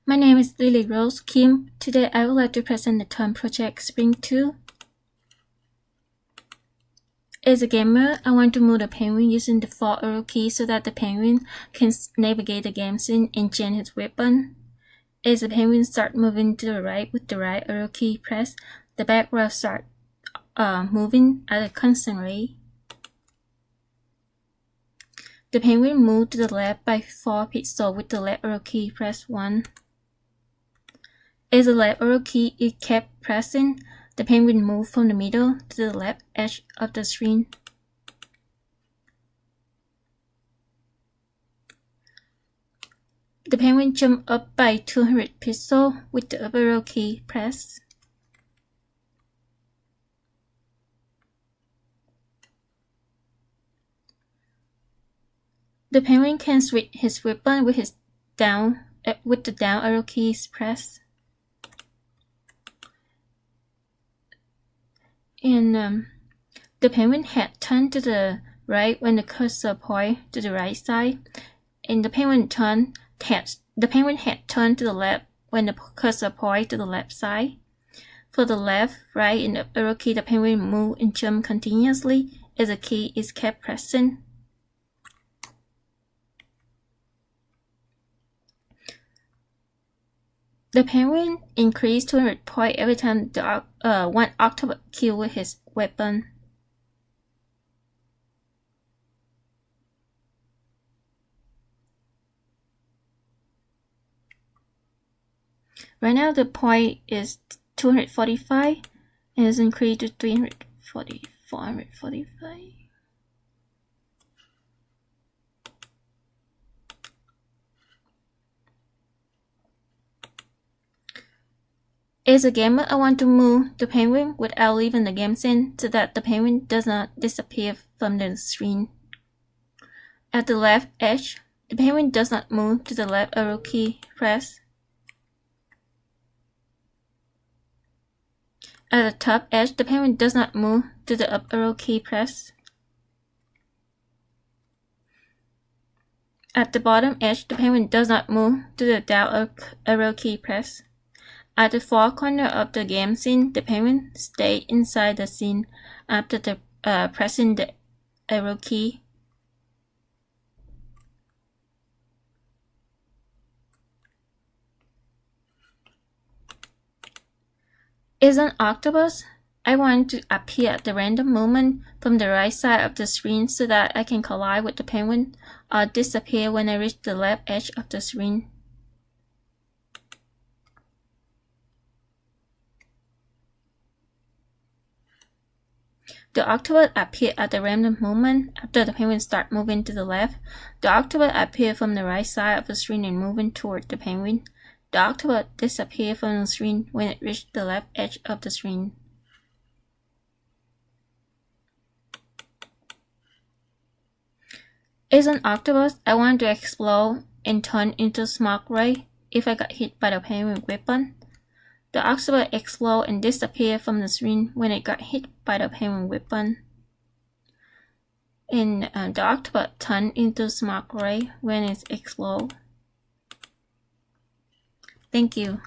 My name is Lily Rose Kim. Today I would like to present the Turn Project Spring 2. As a gamer, I want to move the penguin using the 4 arrow key so that the penguin can navigate the game scene and change his weapon. As the penguin starts moving to the right with the right arrow key pressed, the background starts moving at a constant rate. The penguin moves to the left by 4 pixels with the left arrow key pressed 1. As the left arrow key is kept pressing, the penguin moves from the middle to the left edge of the screen. The penguin jumps up by 200 pixels with the up arrow key pressed. The penguin can switch his weapon with the down arrow keys pressed. And the penguin head turned to the right when the cursor points to the right side, and the penguin head turned to the left when the cursor points to the left side. For the left, right, and up arrow key, the penguin moves and jumps continuously as the key is kept pressing. The penguin increases 200 points every time the one Octobot kills with his weapon. Right now the point is 245 and it's increased to 445. As a gamer, I want to move the penguin without leaving the game scene so that the penguin does not disappear from the screen. At the left edge, the penguin does not move to the left arrow key pressed. At the top edge, the penguin does not move to the up arrow key pressed. At the bottom edge, the penguin does not move to the down arrow key pressed. At the far corner of the game scene, the penguin stays inside the scene after pressing the arrow key. As an octopus, I want to appear at the random moment from the right side of the screen so that I can collide with the penguin or disappear when I reach the left edge of the screen. The Octobot appears at the random moment after the penguin starts moving to the left. The Octobot appears from the right side of the screen and moving toward the penguin. The Octobot disappears from the screen when it reaches the left edge of the screen. As an octopus, I want to explode and turn into smoke ray if I got hit by the penguin weapon. The Octobot explodes and disappears from the screen when it got hit by the penguin weapon. And the Octobot turns into smoke ray when it explodes. Thank you.